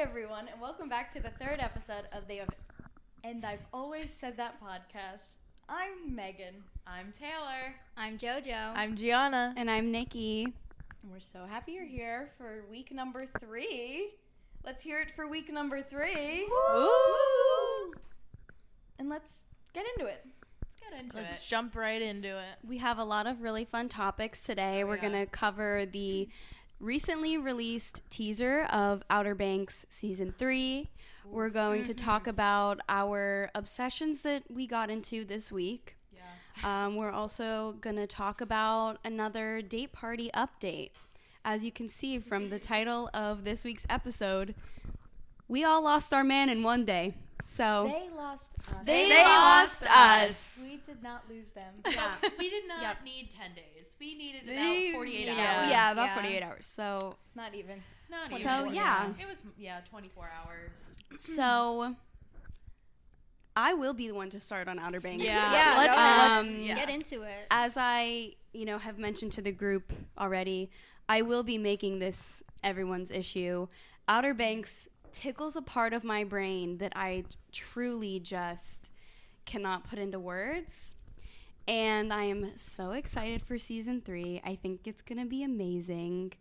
everyone, and welcome back to the third episode of the And I've Always Said That podcast. I'm Megan. I'm Taylor. I'm JoJo. I'm Gianna. And I'm Nikki. And we're so happy you're here for week number 3. Let's hear it for week number 3. Woo! And let's get into it. Let's jump right into it. We have a lot of really fun topics today. We're going to cover the recently released teaser of Outer Banks Season 3. We're going to talk about our obsessions that we got into this week. Yeah. We're also going to talk about another date party update. As you can see from the title of this week's episode, we all lost our man in one day. So They lost us. They lost us. We did not lose them. Yeah. We did not need 10 days. We needed about 48 hours. Yeah, about 48 hours. So Not even. Not So, even. yeah. It was 24 hours. So I will be the one to start on Outer Banks. Let's get into it. As I, have mentioned to the group already, I will be making this everyone's issue. Outer Banks tickles a part of my brain that I truly just cannot put into words. And I am so excited for season 3. I think it's going to be amazing.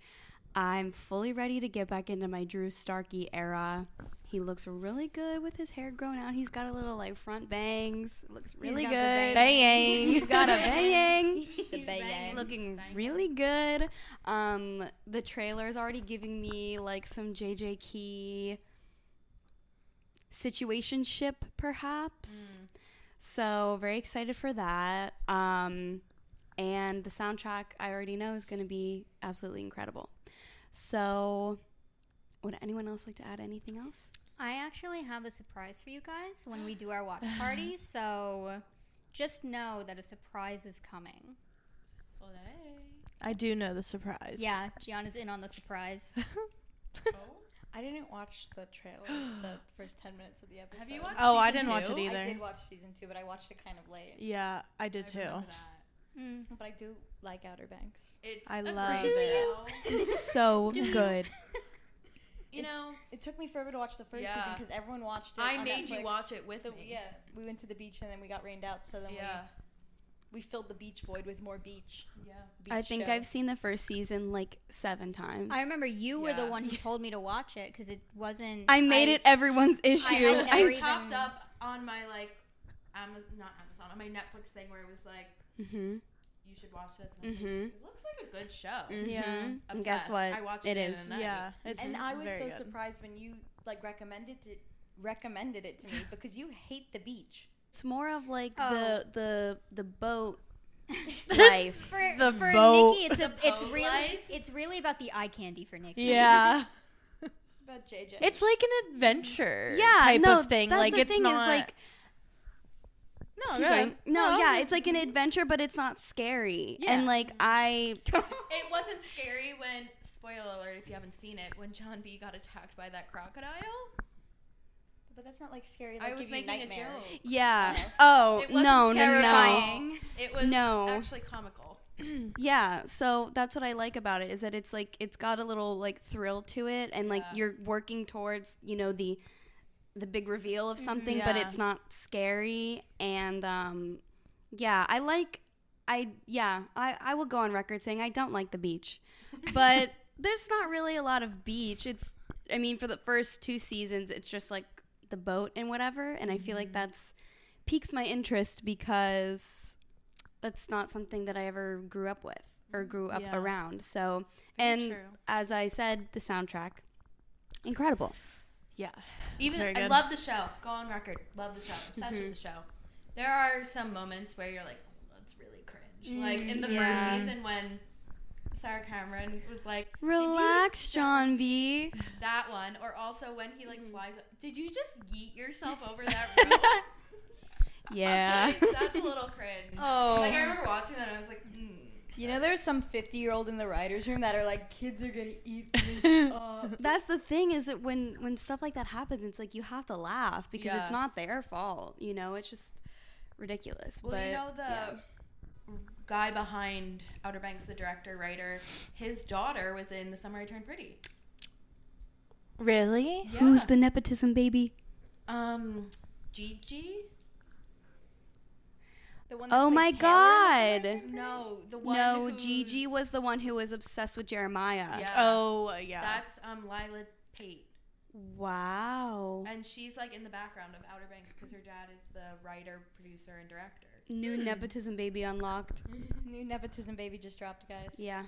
I'm fully ready to get back into my Drew Starkey era. He looks really good with his hair grown out. He's got a little front bangs. It looks really good. He's got a bang. The bang. Looking really good. The trailer's already giving me some JJ Key situationship, perhaps. So very excited for that. And the soundtrack I already know is going to be absolutely incredible. So would anyone else like to add anything else? I actually have a surprise for you guys when we do our watch party, so just know that a surprise is coming. I do know the surprise. Yeah, Gianna's in on the surprise. I didn't watch the trailer, the first 10 minutes of the episode. Have you watched Oh, I didn't watch it either. I did watch season 2, but I watched it kind of late. Yeah, I did too. But I do like Outer Banks. I love it. It's so good. It took me forever to watch the first season because everyone watched it. I on made Netflix. you watch it with me. Yeah, we went to the beach and then we got rained out, so then we filled the beach void with more beach. Yeah, I think I've seen the first season 7 times. I remember you were the one who told me to watch it because it wasn't. I made it everyone's issue. It popped up on my not Amazon, on my Netflix thing where it was you should watch this. And it looks like a good show. Yeah. And Obsessed. guess what? I watched it it is. in a night. Yeah. And I was so surprised when you recommended it to me because you hate the beach. It's more of the boat life. For boat. Nikki, it's really about the eye candy for Nikki. Yeah. It's about JJ. It's like an adventure type of thing. That's the it's thing not. Is No, it's like an adventure, but it's not scary. Yeah. And It wasn't scary when, spoiler alert if you haven't seen it, when John B got attacked by that crocodile. But that's not scary. I was making a joke. Yeah. Oh, It wasn't no. terrifying. It was No. actually comical. Yeah, so that's what I like about it is that it's it's got a little thrill to it, and you're working towards the big reveal of something, but it's not scary. And I will go on record saying I don't like the beach, but there's not really a lot of beach. For the first 2 seasons, it's just the boat and whatever, and I feel like that's piques my interest because that's not something that I ever grew up with or grew up around. So, as I said, the soundtrack, incredible. Yeah. I love the show. Go on record. Love the show. Obsessed with the show. There are some moments where you're like, well, that's really cringe. In the first season when Sarah Cameron was like, relax, John B. That one. Or also when he flies up. Did you just yeet yourself over that roof? Yeah. That's a little cringe. Oh. I remember watching that and I was like, there's some 50-year-old in the writer's room that are kids are gonna eat this up. That's the thing is that when stuff like that happens, it's you have to laugh because it's not their fault. It's just ridiculous. Well, but, the guy behind Outer Banks, the director, writer, his daughter was in The Summer I Turned Pretty. Really? Yeah. Who's the nepotism baby? Gigi? The one that Oh played my Taylor in the God. Summer No, the one. No, Gigi was the one who was obsessed with Jeremiah. Yeah. Oh, yeah. That's Lila Pate, Wow. and she's like in the background of Outer Banks because her dad is the writer, producer, and director. New nepotism baby unlocked. New nepotism baby just dropped, guys. Yeah.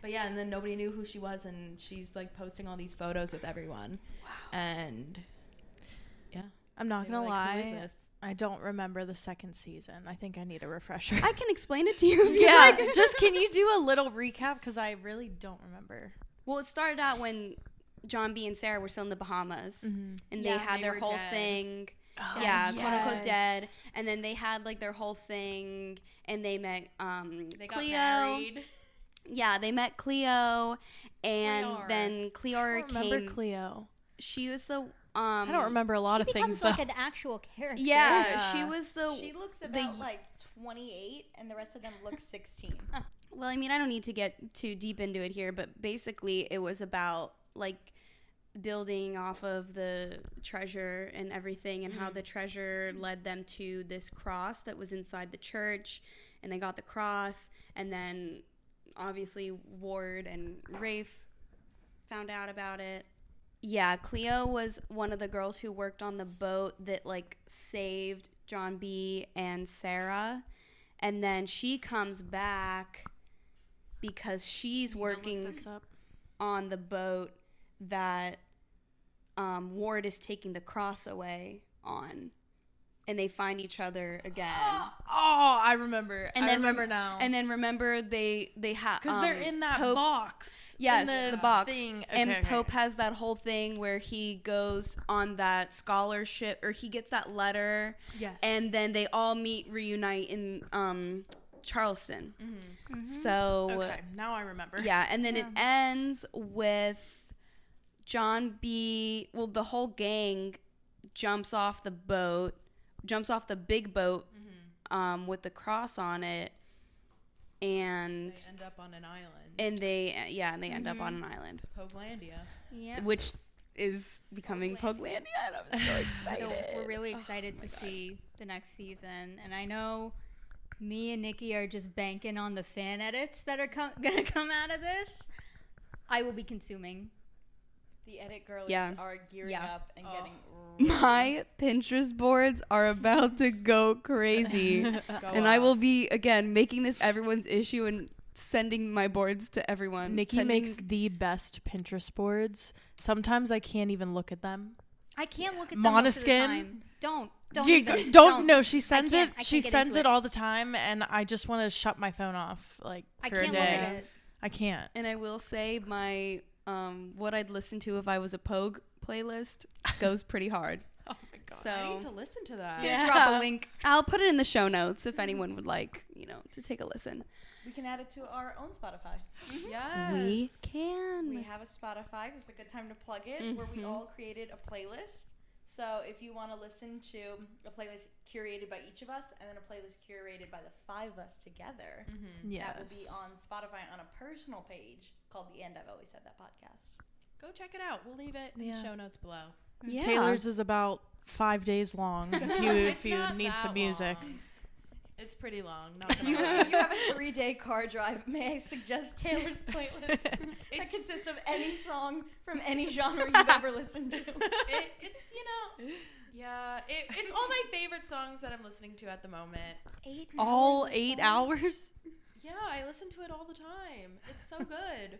But yeah, and then nobody knew who she was, and she's like posting all these photos with everyone. Wow. And yeah, I'm not they were gonna like, "Who is lie. this?" I don't remember the second season. I think I need a refresher. I can explain it to you if you yeah, like. just can you do a little recap? Because I really don't remember. Well, it started out when John B. and Sarah were still in the Bahamas, and Yeah, they had they their were whole dead. thing. Oh, Yeah, quote unquote dead. yes. And then they had like their whole thing, and they met They got Cleo. married. Yeah, they met Cleo, and Cleor. then Cleor I don't remember came. Cleo. She was the I don't remember a lot of things becomes though. like an actual character. Yeah, she was the. She looks about like 28, and the rest of them look 16. Well, I mean, I don't need to get too deep into it here, but basically, it was about like building off of the treasure and everything, and how the treasure led them to this cross that was inside the church, and they got the cross, and then obviously Ward and Rafe found out about it. Yeah, Cleo was one of the girls who worked on the boat that like saved John B. and Sarah, and then she comes back because she's working on the boat that Ward is taking the cross away on, and they find each other again. Oh, I remember. And I then remember now. And then remember they have because they're in that Pope, box. Yes, in the box. Thing. And Okay. Pope has that whole thing where he goes on that scholarship, or he gets that letter. Yes. And then they all reunite in Charleston. Mm-hmm. So okay, now I remember. yeah, and then it ends with John B. Well, the whole gang jumps off the big boat, with the cross on it, and They end up on an island. and they end up on an island, Popelandia. Yeah. which is becoming Poglandia, and I'm so excited. So we're really excited to see the next season, and I know me and Nikki are just banking on the fan edits that are gonna come out of this. I will be consuming. The edit girls Yeah. are gearing Yeah. up and Oh. getting My Pinterest boards are about to go crazy. And I will be, again, making this everyone's issue and sending my boards to everyone. Nikki makes the best Pinterest boards. Sometimes I can't even look at them. I can't look at them most of the Måneskin? time. Don't You even. no, she sends can't- it. I She can't get sends into it it. all the time, and I just want to shut my phone off like I for can't a look day. at it. I can't. And I will say my what I'd listen to if I was a Pogue playlist goes pretty hard. Oh my god. So I need to listen to that. I'm gonna drop a link. I'll put it in the show notes if anyone would like, to take a listen. We can add it to our own Spotify. Yes. We can. We have a Spotify. This is a good time to plug it, where we all created a playlist. So if you want to listen to a playlist curated by each of us, and then a playlist curated by the 5 of us together, Yes. that will be on Spotify on a personal page called the I've Always Said That podcast. Go check it out. We'll leave it in the show notes below. Yeah. Taylor's is about 5 days long. If you not need that some music. long. It's pretty long. Not gonna You lie. have a 3-day car drive. May I suggest Taylor's playlist that consists of any song from any genre you've ever listened to? It's yeah. It's all my favorite songs that I'm listening to at the moment. 8 All hours of 8 songs? hours? Yeah, I listen to it all the time. It's so good.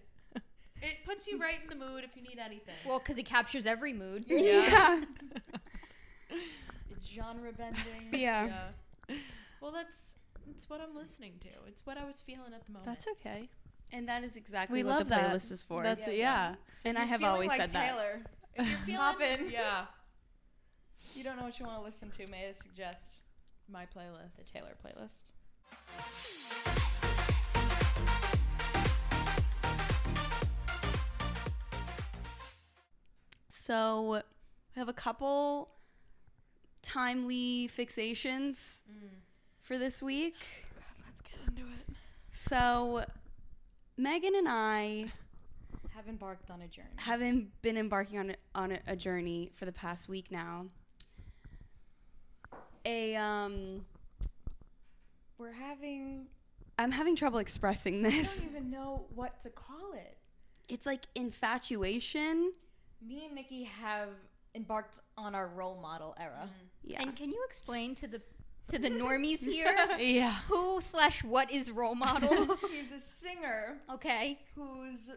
It puts you right in the mood if you need anything. Well, because he captures every mood. Yeah. It's genre bending. Yeah. Well, that's what I'm listening to. It's what I was feeling at the moment. That's okay. And that is exactly We what love the that. playlist is for. That's Yeah, yeah. and I If have you're always feeling said like that. Taylor, If you're feeling, hop in. Yeah, You don't know what you want to listen to. May I suggest my playlist. the Taylor playlist? So, we have a couple timely fixations for this week. Let's get into it. So, Meghan and I have embarked on a journey. Haven't been embarking on a journey for the past week now. I'm having trouble expressing this. I don't even know what to call it. It's like infatuation. Me and Nikki have embarked on our role model era. Mm-hmm. Yeah. And can you explain to the normies here Yeah. what is role model? He's a singer Okay. who's,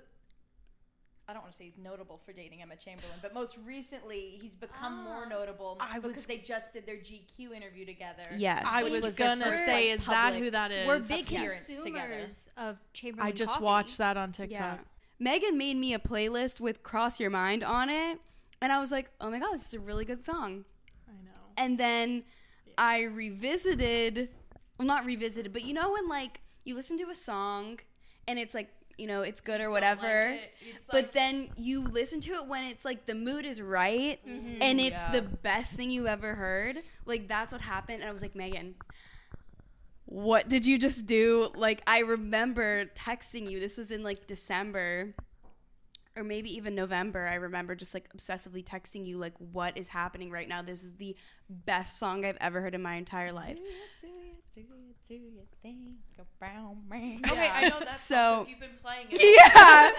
I don't want to say he's notable for dating Emma Chamberlain, but most recently he's become more notable because they just did their GQ interview together. Yes. I was gonna say, is that who that is? We're big appearance consumers of Chamberlain I just coffee. watched that on TikTok. Yeah. Meghan made me a playlist with Cross Your Mind on it. And I was like, oh my God, this is a really good song. I know. And then I not revisited, but you know when like you listen to a song and it's like, you know, it's good or whatever, but then you listen to it when it's like the mood is right and it's the best thing you ever heard. Like that's what happened. And I was like, Meghan, what did you just do? Like I remember texting you. This was in like December or maybe even November. I remember just like obsessively texting you like, what is happening right now? This is the best song I've ever heard in my entire life. Do you think about me? Okay, I know that So- song 'cause you've been playing it. Yeah.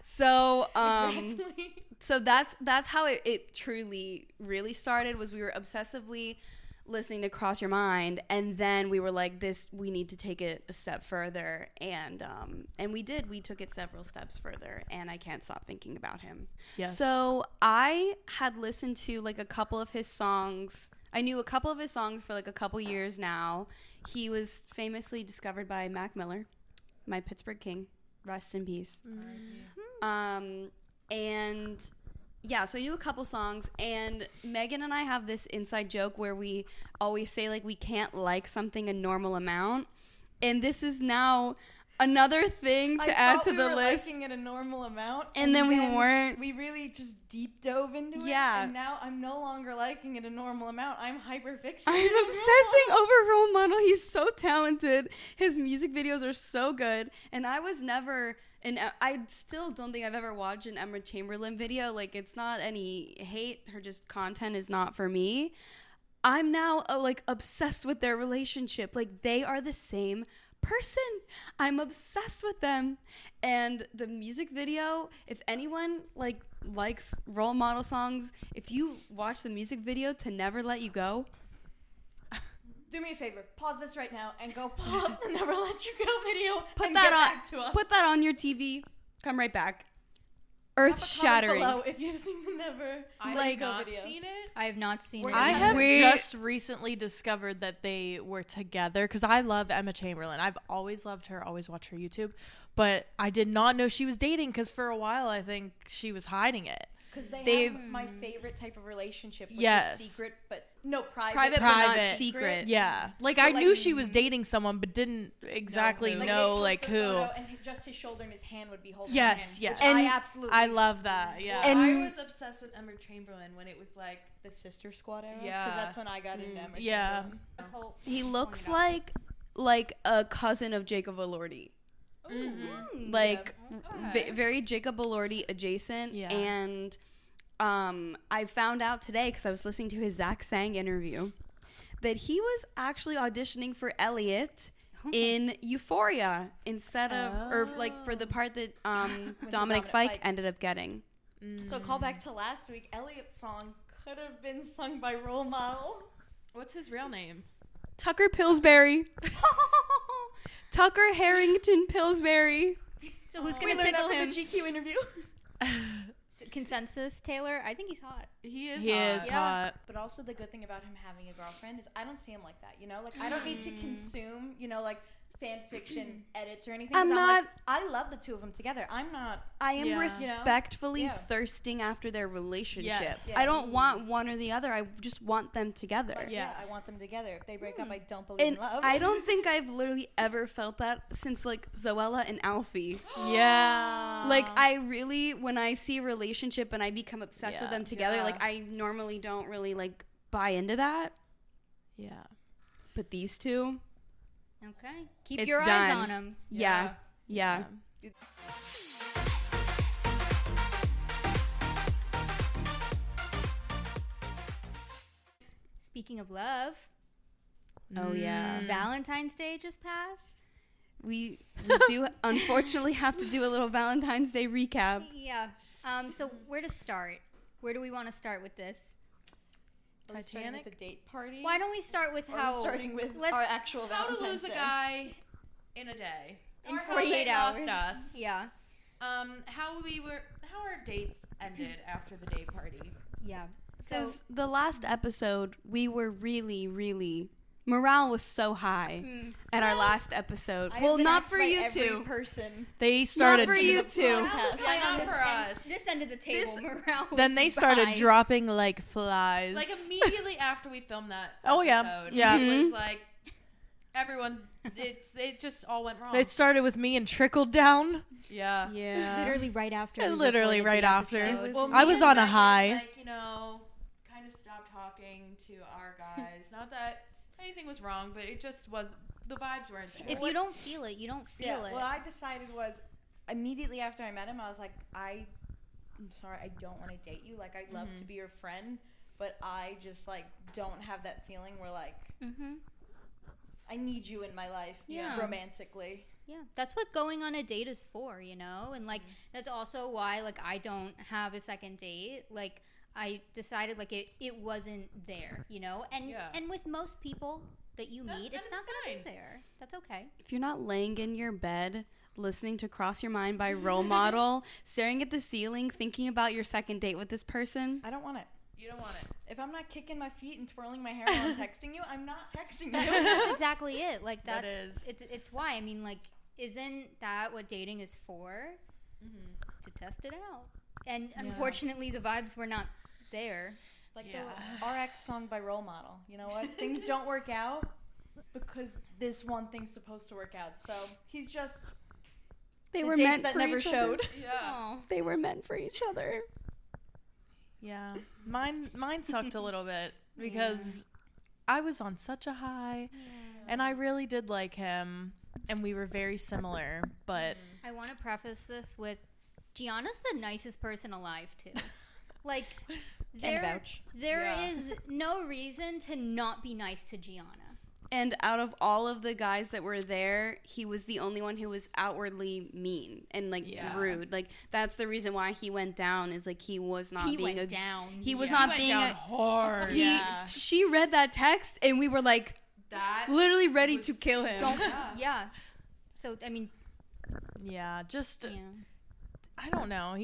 So Exactly. so that's how it truly really started. Was we were obsessively listening to Cross Your Mind, and then we were like, we need to take it a step further, and we did. We took it several steps further, and I can't stop thinking about him. Yes. So I had listened to like a couple of his songs. I knew a couple of his songs for like a couple years now. He was famously discovered by Mac Miller, my Pittsburgh King. Rest in peace. And yeah, so I knew a couple songs, and Meghan and I have this inside joke where we always say like we can't like something a normal amount, and this is now another thing to add to the list. Liking it a normal amount, And then we weren't. We really just deep dove into it. Yeah. And now I'm no longer liking it a normal amount. I'm hyperfixated. I'm obsessing over Role Model. He's so talented. His music videos are so good, and I was never. And I still don't think I've ever watched an Emma Chamberlain video. Like, it's not any hate. Her just content is not for me. I'm now, like, obsessed with their relationship. Like, they are the same person. I'm obsessed with them. And the music video, if anyone, like, likes Role Model songs, if you watch the music video to Never Let You Go, do me a favor. Pause this right now and go pop the Never Let You Go video. Put and that get on. back to us. Put that on your TV. Come right back. Drop a Earth comment shattering. below if you've seen the Never I Let You have Go not video. seen it. I have not seen it. I have We- just recently discovered that they were together because I love Emma Chamberlain. I've always loved her, always watched her YouTube, but I did not know she was dating because for a while I think she was hiding it. Because They've- have my favorite type of relationship, which Yes. is secret, but no, private. Private, but not Private. secret. Yeah, like So, I like, knew she was dating someone, but didn't exactly Like, know they'd like post the who. photo and just his shoulder and his hand would be holding Yes, her hand, yes. which And I absolutely I love that. Yeah, And- I was obsessed with Emma Chamberlain when it was like the Sister Squad era. Yeah. Because that's when I got into Emma Yeah. Chamberlain. He looks like a cousin of Jacob Elordi. Like very Jacob Elordi adjacent. Yeah. And I found out today because I was listening to his Zach Sang interview that he was actually auditioning for Elliot in Euphoria instead of or like for the part that Dominic Dominic Fike Fike. ended up getting. So call back to last week. Elliot's song could have been sung by Role Model. what's his real name? Tucker Pillsbury. Tucker Harrington Pillsbury. So who's We gonna learned that tickle from him? the GQ interview. Consensus, Taylor. I think he's hot. He is. he hot. is Yeah. hot. But also the good thing about him having a girlfriend is I don't see him like that, you know? Like, I don't need to consume, you know, like, fan fiction edits or anything. 'Cause I'm like, not- I love the two of them together. I'm not... I am Yeah. respectfully Yeah. thirsting after their relationship. Yes. I don't want one or the other. I just want them together. But Yeah. I want them together. If they break up, I don't believe And in love. I don't think I've literally ever felt that since like Zoella and Alfie. Yeah. Like I really, when I see a relationship and I become obsessed with Yeah. them together, Yeah. like I normally don't really like buy into that. Yeah. But these two, Okay. Keep It's your done. eyes on him. yeah. speaking of love, Oh, yeah. Valentine's Day just passed. We do unfortunately have to do a little Valentine's Day recap. Yeah. So where to start? Where do we want to start with this? Are we starting with the date party? Why don't we start with Or are we starting with our actual How Valentine's to lose Day? a guy in a day. In Or how 48 they hours. lost us. Yeah. How our dates ended after the date party. Yeah. So Because the last episode, we were really, really... Morale was so high at our last episode. I have Well, been not asked for by you every two. person. They started. Not for you two. morale was high Yeah, on not for us. This end of the table, morale was Then they started high. dropping like flies. Like immediately after we filmed that Oh, yeah. episode, Yeah. it was like everyone, it just all went wrong. It started with me and trickled down. Yeah. Yeah. Literally right after. we Literally recorded right the after. episode. Well, I me was and on a Meghan, high. Like, kind of stopped talking to our guys. Not that anything was wrong, but it just was, the vibes weren't there. If you don't feel it, you don't feel it. What I decided was immediately after I met him, I was like, I'm sorry, I don't want to date you. Like, I'd love to be your friend, but I just like don't have that feeling where like I need you in my life, Yeah. romantically. Yeah, that's what going on a date is for, and like that's also why like I don't have a second date. Like I decided like it wasn't there, and Yeah. and with most people that you meet, it's and not it's gonna be fine. there. That's okay. If you're not laying in your bed, listening to Cross Your Mind by Role Model, staring at the ceiling, thinking about your second date with this person, I don't want it. You don't want it. If I'm not kicking my feet and twirling my hair while I'm texting you, I'm not texting you. That's exactly it. Like That that's is. it's why I mean like isn't that what dating is for? To test it out. And unfortunately, the vibes were not there. Like Yeah. the RX song by Role Model. You know what? Things don't work out because this one thing's supposed to work out. So he's just they the were dates meant that for never each showed. other. Yeah. Oh, They were meant for each other. Yeah. Mine sucked a little bit because I was on such a high and I really did like him and we were very similar, but I want to preface this with Gianna's the nicest person alive too. Like there Yeah. is no reason to not be nice to Gianna. And out of all of the guys that were there, he was the only one who was outwardly mean and like rude. Like that's the reason why he went down is like he was not He being went a down. he was He not went being down a hard. he she read that text and we were like That literally ready was- to kill him. Don't yeah. So I mean, yeah, just yeah. I don't know.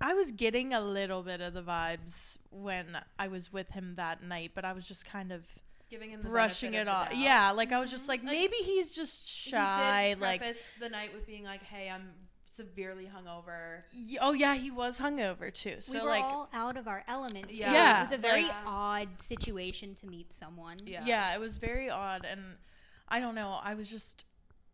I was getting a little bit of the vibes when I was with him that night, but I was just kind of giving him the brushing benefit it of off. the doubt. Yeah, like I was just like maybe he's just shy. He did Like preface the night with being like, "Hey, I'm severely hungover." oh yeah, he was hungover too. So We were like all out of our element too. Yeah. It was a very Yeah. odd situation to meet someone. yeah, it was very odd and I don't know.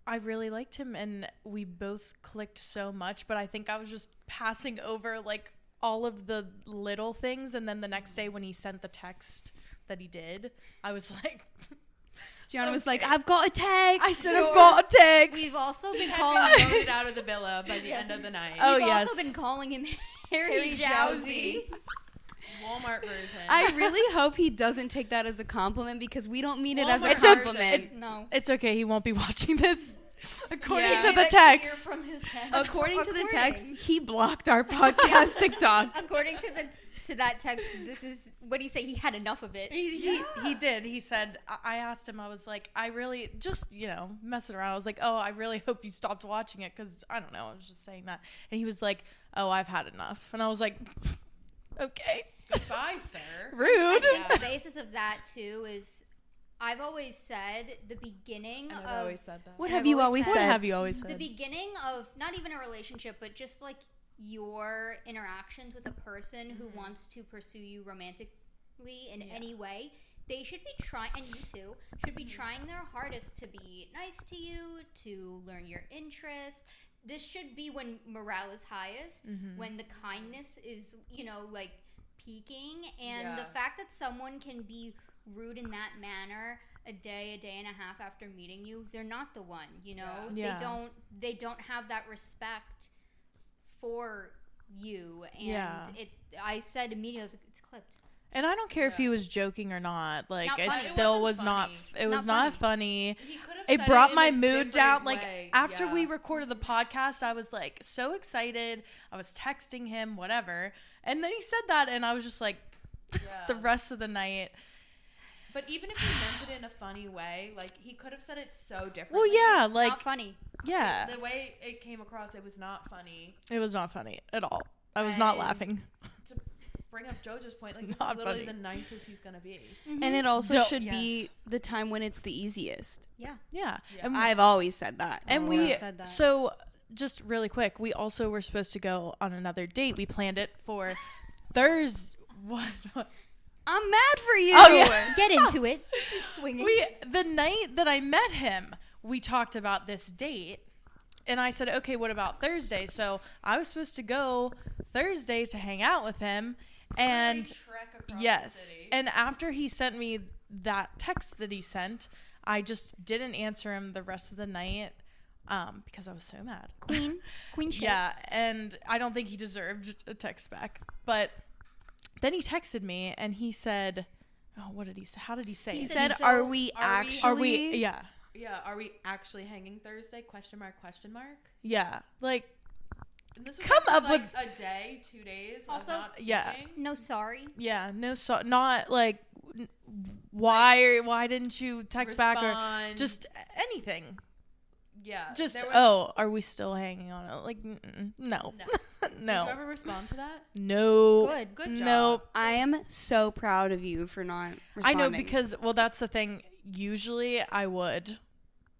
I really liked him and we both clicked so much, but I think I was just passing over like all of the little things and then the next day when he sent the text that he did, I was like Gianna was like, I've got a text. I said I've got a text. We've also been Had calling been voted out of the villa by the end of the night. Oh, We've yes. also been calling him Harry Harry Jowsey. Walmart version. I really hope he doesn't take that as a compliment because we don't mean it as a Walmart compliment. No. It's okay, he won't be watching this. According Yeah. to the Like to hear text. from his text. According to the According. text, he blocked our podcast TikTok. According to that text, this is what did he say? He had enough of it. He did. He said, I asked him, I was like, I really, just, messing around. I was like, oh, I really hope you stopped watching it because, I don't know, I was just saying that. And he was like, oh, I've had enough. And I was like, okay. Goodbye, sir. Rude. The basis of that too is I've always said the beginning I've of always said that. What I've have you always always said- What said? have you always the said? beginning of not even a relationship, but just like your interactions with a person who wants to pursue you romantically in any way, they should be trying, and you too, should be trying their hardest to be nice to you, to learn your interests. This should be when morale is highest, when the kindness is, like peaking, and the fact that someone can be rude in that manner a day and a half after meeting you, they're not the one, Yeah. They don't have that respect for you, and Yeah. I said immediately, I was like, it's clipped. And I don't care if he was joking or not. Like, Not it funny. still was funny. not. It was not funny. He could have It said brought in my a mood different down. way. Like, after Yeah. we recorded the podcast, I was like so excited. I was texting him, whatever, and then he said that, and I was just like, the rest of the night. But even if he meant it in a funny way, like, he could have said it so differently. Well, yeah, like, Not funny. yeah, The way it came across, it was not funny. it was not funny at all. I was not laughing. To bring up JoJo's point, like, this Not is literally funny. the nicest he's gonna be. And it also So- should be the time when it's the easiest. Yeah. Yeah, Yeah. and I've always said that. And Oh, I we, said that. so just really quick, we also were supposed to go on another date. We planned it for Thursday. What? I'm mad for you. Oh, yeah. Get into it. Swinging. The night that I met him, we talked about this date. And I said, okay, what about Thursday? So I was supposed to go Thursday to hang out with him. And Trek across the yes. city. And after he sent me that text that he sent, I just didn't answer him the rest of the night because I was so mad. Queen shit. Yeah, and I don't think he deserved a text back. But then he texted me and he said, oh, what did he say? How did he say He it? said, So, are we are we- actually? Are we, yeah, Yeah, are we actually hanging Thursday? Question mark, question mark. yeah. Like, And this was Come also, up like, with- a day, 2 days Also- of not Yeah. speaking. No, sorry. yeah, no, so not like, why didn't you text back or Respond. just anything? Yeah. Just, there was- oh, are we still hanging on it? Like, no. No. Did you No. ever respond to that? No. Good. Good job. Nope. I am so proud of you for not responding. I know because, well, that's the thing. Usually I would.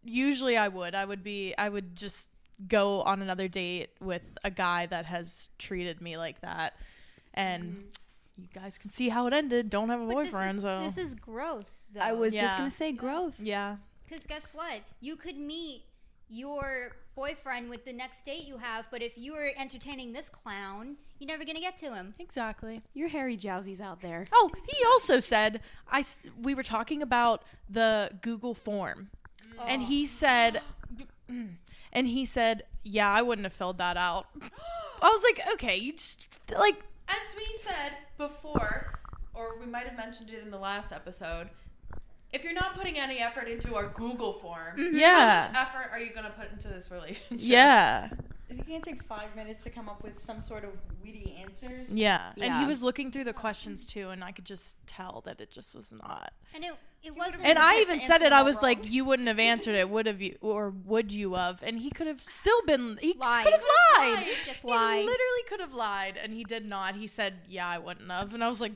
I would just go on another date with a guy that has treated me like that. And you guys can see how it ended. Don't have a But boyfriend, so. this is growth, though. I was Yeah. just gonna say growth. Yeah. Because guess what? You could meet your boyfriend with the next date you have, but if you were entertaining this clown, you're never going to get to him. Exactly. Your hairy jowsies out there. Oh, he also said, we were talking about the Google form. And he said, yeah, I wouldn't have filled that out. I was like, okay, you just, like, As we said before, or we might have mentioned it in the last episode, if you're not putting any effort into our Google form, yeah. how much effort are you going to put into this relationship? Yeah. If you can't take 5 minutes to come up with some sort of witty answers. Yeah. And Yeah. he was looking through the questions too, and I could just tell that it just was not. And it wasn't. And I have even to said answer it. them I all was wrong. like, you wouldn't have answered it, would have you, or would you have? And he could have still been. He Lied. could have lied. Just He lied. literally could have lied, and he did not. He said, "Yeah, I wouldn't have," and I was like,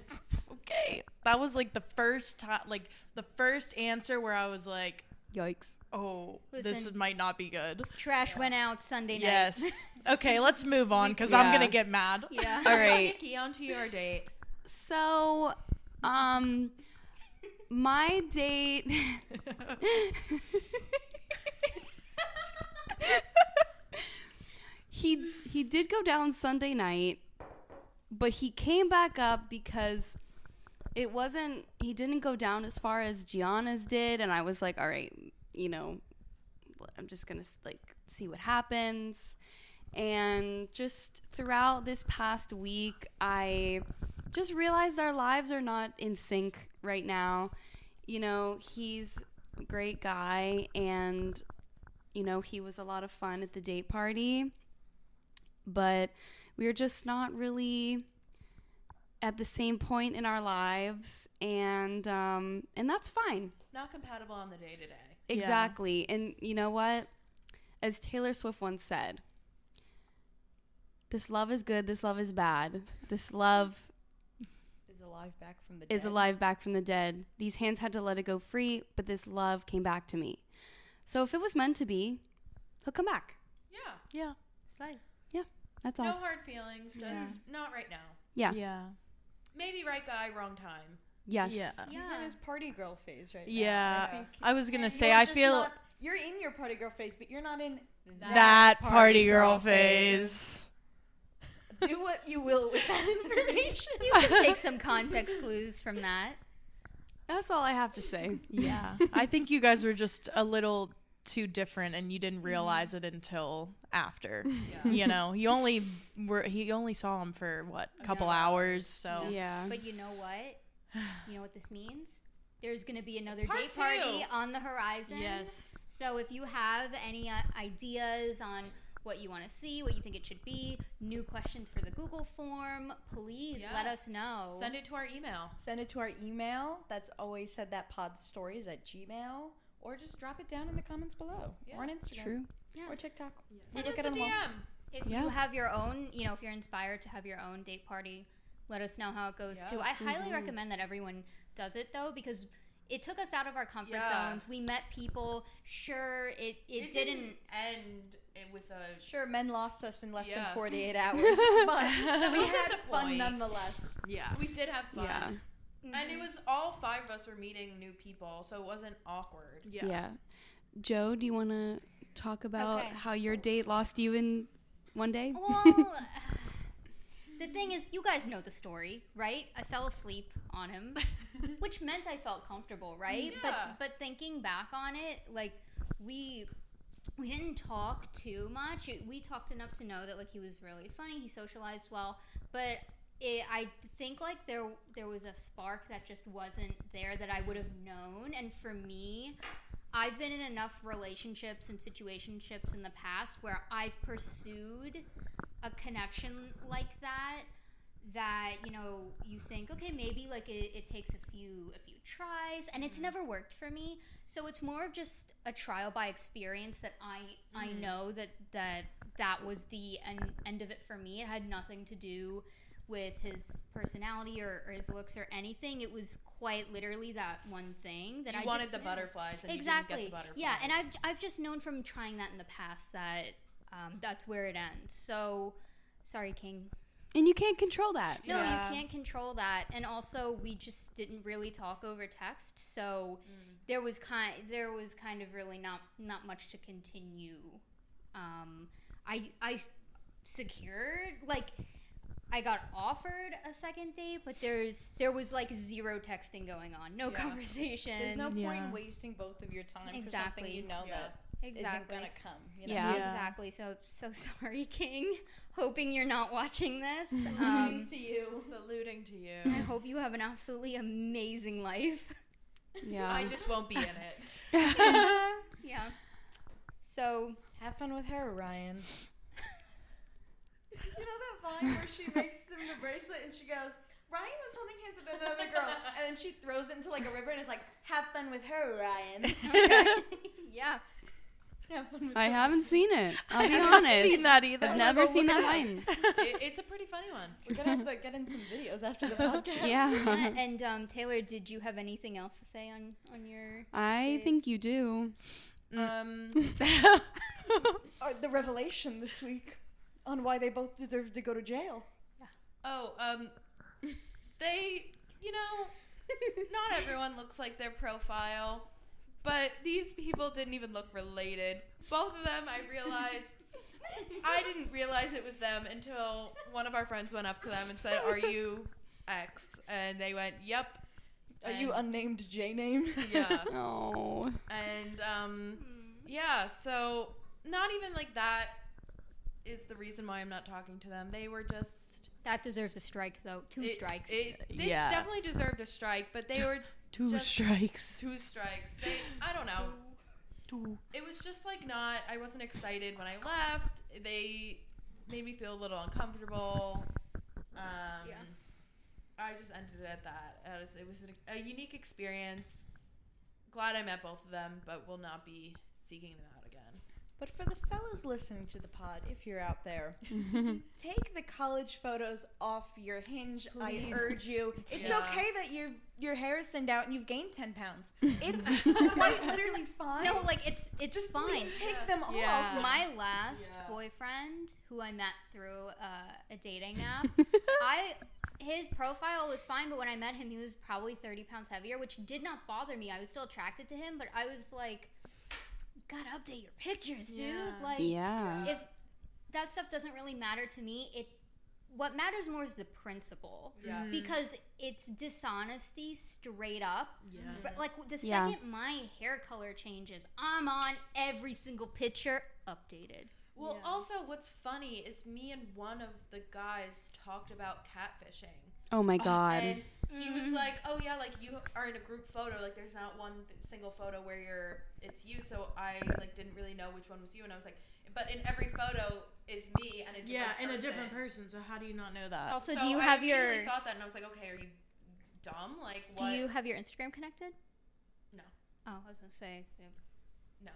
"Okay." That was like the first time, like the first answer where I was like, Yikes. "Oh, this Listen. might not be good." Trash went out Sunday night. Yes. Okay, let's move on because I'm Yeah. gonna get mad. Yeah. All right. Nikki, on to your date. So, my date. he did go down Sunday night, but he came back up because it wasn't. He didn't go down as far as Gianna's did, and I was like, all right, you know, I'm just gonna like see what happens. And just throughout this past week, I just realized our lives are not in sync right now. You know, he's a great guy, and, you know, he was a lot of fun at the date party, but we were just not really at the same point in our lives, and that's fine. Not compatible on the day to day. Exactly. And you know what? As Taylor Swift once said, this love is good, this love is bad. This love Is alive back from the dead. is alive back from the dead. These hands had to let it go free, but this love came back to me. So if it was meant to be, he'll come back. Yeah. Yeah. Slide. That's all. No hard feelings. Just not right now. Yeah. Yeah. Maybe right guy, wrong time. Yes. Yeah. He's in his party girl phase right now. Yeah. I think I was gonna say, you're I just feel not- you're in your party girl phase, but you're not in that party girl phase. Do what you will with that information. You can take some context clues from that. That's all I have to say. Yeah. I think you guys were just a little too different and you didn't realize it until after. Yeah. You know, he only saw him for what, a couple Yeah. hours, so Yeah. But you know what? You know what this means? There's going to be another Part date 2. party on the horizon. Yes. So if you have any ideas on what you want to see, what you think it should be, new questions for the Google form, please let us know. Send it to our email. That's alwayssaidthatpodstories@gmail.com, or just drop it down in the comments below or on Instagram. True. Yeah. Or TikTok. Send us a DM. If you have your own, if you're inspired to have your own date party, let us know how it goes too. I highly recommend that everyone does it though, because it took us out of our comfort zones. We met people. Sure, it didn't end with a... Sure, men lost us in less than 48 hours, but we had fun nonetheless. Yeah. We did have fun. Yeah. And it was all 5 of us were meeting new people, so it wasn't awkward. Yeah. Joe, do you want to talk about how your date lost you in one day? Well, the thing is, you guys know the story, right? I fell asleep on him, which meant I felt comfortable, right? Yeah. But thinking back on it, like, we didn't talk too much. We talked enough to know that, like, he was really funny. He socialized well. But I think, like, there was a spark that just wasn't there that I would have known. And for me, I've been in enough relationships and situationships in the past where I've pursued a connection like that, you think, okay, maybe like it takes a few tries, and it's never worked for me. So it's more of just a trial by experience that I know that was the end of it for me. It had nothing to do with his personality or his looks or anything. It was quite literally that one thing that I wanted just the butterflies, and exactly. You didn't get the butterflies. Yeah, and I've just known from trying that in the past that that's where it ends. So, sorry, King. And you can't control that. No, you can't control that. And also, we just didn't really talk over text, so there was kind of really not much to continue. I secured, like, I got offered a second date, but there was like zero texting going on, no conversation. There's no point in wasting both of your time for something you know that isn't gonna come. You know? Yeah, exactly. So sorry, King. Hoping you're not watching this. Saluting to you. Saluting to you. I hope you have an absolutely amazing life. Yeah. I just won't be in it. Yeah. So have fun with her, Ryan. You know that vine where she makes him the bracelet and she goes, Ryan was holding hands with another girl, and then she throws it into like a river and is like, have fun with her, Ryan. Yeah. Have fun with I her. haven't seen it. I'll be honest. I haven't seen that either. I've never seen that line. It's a pretty funny one. We're gonna have to get in some videos after the podcast. Yeah. And Taylor, did you have anything else to say on your I think you do. The revelation this week on why they both deserve to go to jail. They, not everyone looks like their profile, but these people didn't even look related. Both of them, I didn't realize it was them until one of our friends went up to them and said, "Are you X?" And they went, "Yep." Are you unnamed J name? Yeah. Oh. And yeah, so not even like that is the reason why I'm not talking to them. They were just... That deserves a strike, though. Two strikes. They definitely deserved a strike, but they were Two strikes. I don't know. It was just like I wasn't excited when I left. They made me feel a little uncomfortable. I just ended it at that. It was a unique experience. Glad I met both of them, but will not be seeking them out again. But for the fellas listening to the pod, if you're out there, take the college photos off your Hinge. Please. I urge you. It's okay that your hair is thinned out and you've gained 10 pounds. It's quite literally fine. No, like it's just fine. Please take them off. My last boyfriend, who I met through a dating app, his profile was fine, but when I met him, he was probably 30 pounds heavier, which did not bother me. I was still attracted to him, but I was like, you gotta update your pictures, dude. Like, if that stuff doesn't really matter to me, what matters more is the principle. Yeah. Because it's dishonesty straight up. Yeah. Like, the second my hair color changes, I'm on every single picture updated. Well, also, what's funny is me and one of the guys talked about catfishing. Oh my God. And he was like, oh yeah, like you are in a group photo, like there's not one single photo where it's you, so I like didn't really know which one was you, and I was like, but in every photo is me and a different person. So how do you not know that? Also, so do you have I your? really thought that, and I was like, okay, are you dumb? Like, what? Do you have your Instagram connected? No. Oh, I was gonna say. No.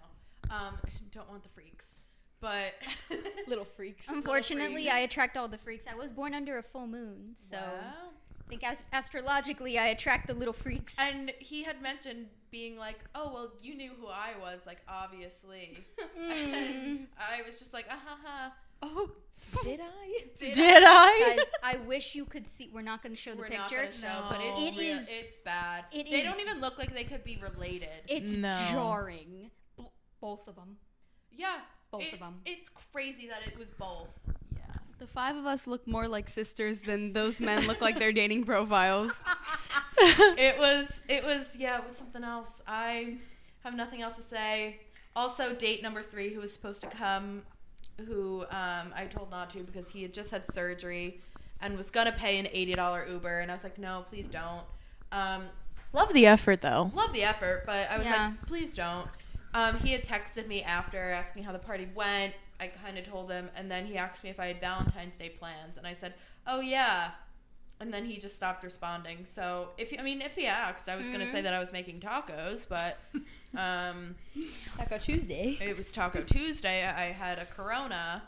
Don't want the freaks, but Little freaks. Unfortunately, I attract all the freaks. I was born under a full moon, so wow. I think astrologically I attract the little freaks. And he had mentioned being like, oh, well, you knew who I was, like, obviously. And I was just like, Oh, did I? Did I? Guys, I wish you could see. We're not going to show the picture. Not gonna show, but it's bad. They don't even look like they could be related. It's jarring. Both of them. Yeah. Both of them. It's crazy that it was both. Yeah. The 5 of us look more like sisters than those men look like their dating profiles. It was something else. I have nothing else to say. Also, date number 3 who was supposed to come, who I told not to because he had just had surgery and was going to pay an $80 Uber. And I was like, no, please don't. Love the effort, though. Love the effort, but I was like, please don't. He had texted me after asking how the party went. I kind of told him, and then he asked me if I had Valentine's Day plans, and I said, oh, yeah. And then he just stopped responding. So, if he asked, I was going to say that I was making tacos, but Taco Tuesday. it was Taco Tuesday. I had a Corona.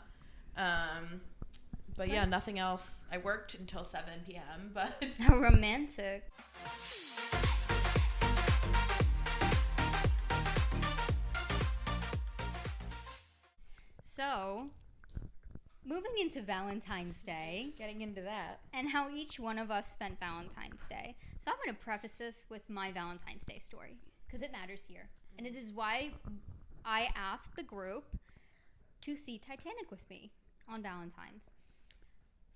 But yeah, nothing else. I worked until 7 p.m., but... Romantic. So, moving into Valentine's Day. Getting into that. And how each one of us spent Valentine's Day. So I'm going to preface this with my Valentine's Day story, because it matters here. And it is why I asked the group to see Titanic with me on Valentine's.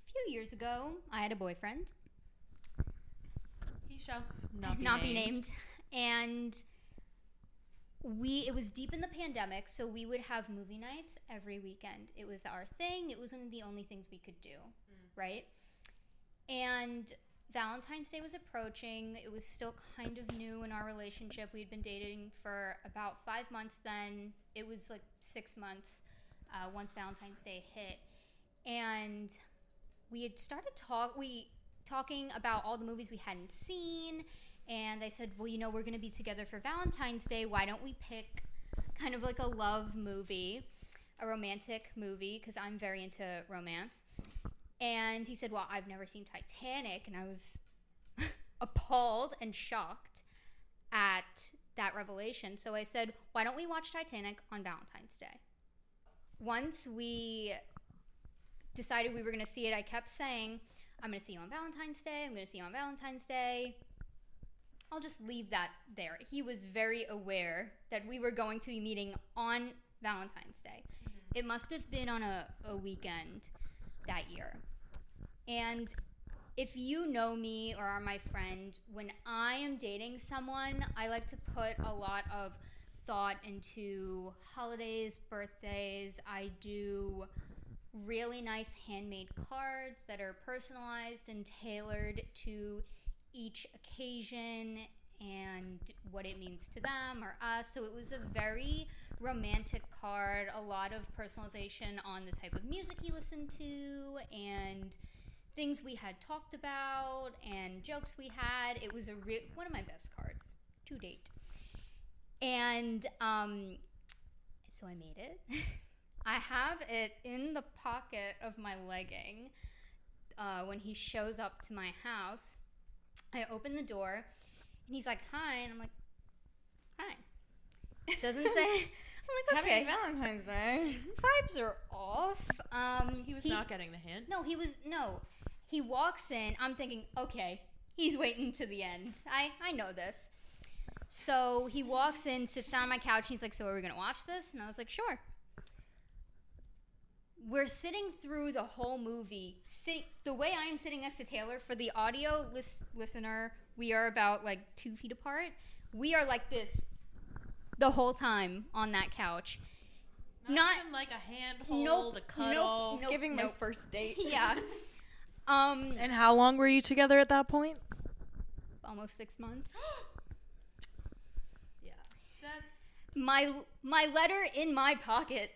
A few years ago, I had a boyfriend. He shall not be named. And... it was deep in the pandemic, so we would have movie nights every weekend. It was our thing. It was one of the only things we could do, right? And Valentine's Day was approaching. It was still kind of new in our relationship. We had been dating for about 5 months then. It was like 6 months once Valentine's Day hit. And we had started talking about all the movies we hadn't seen. And I said, well, we're going to be together for Valentine's Day. Why don't we pick kind of like a love movie, a romantic movie, because I'm very into romance. And he said, well, I've never seen Titanic. And I was appalled and shocked at that revelation. So I said, why don't we watch Titanic on Valentine's Day? Once we decided we were going to see it, I kept saying, I'm going to see you on Valentine's Day. I'm going to see you on Valentine's Day. I'll just leave that there. He was very aware that we were going to be meeting on Valentine's Day. It must have been on a weekend that year. And if you know me or are my friend, when I am dating someone, I like to put a lot of thought into holidays, birthdays. I do really nice handmade cards that are personalized and tailored to each occasion and what it means to them or us. So it was a very romantic card, a lot of personalization on the type of music he listened to and things we had talked about and jokes we had. It was one of my best cards to date. And so I made it. I have it in the pocket of my legging when he shows up to my house. I open the door, and he's like, hi, and I'm like, hi. Doesn't say, I'm like, okay. Happy Valentine's Day. Vibes are off. He was not getting the hint. No, he walks in, I'm thinking, okay, he's waiting to the end. I know this. So he walks in, sits down on my couch, and he's like, so are we going to watch this? And I was like, sure. We're sitting through the whole movie. The way I am sitting next to Taylor, for the audio listener, we are about like 2 feet apart. We are like this the whole time on that couch. Not even like a handhold, a cuddle. Nope, giving my first date. Yeah. And how long were you together at that point? almost 6 months. Yeah, that's. My letter in my pocket.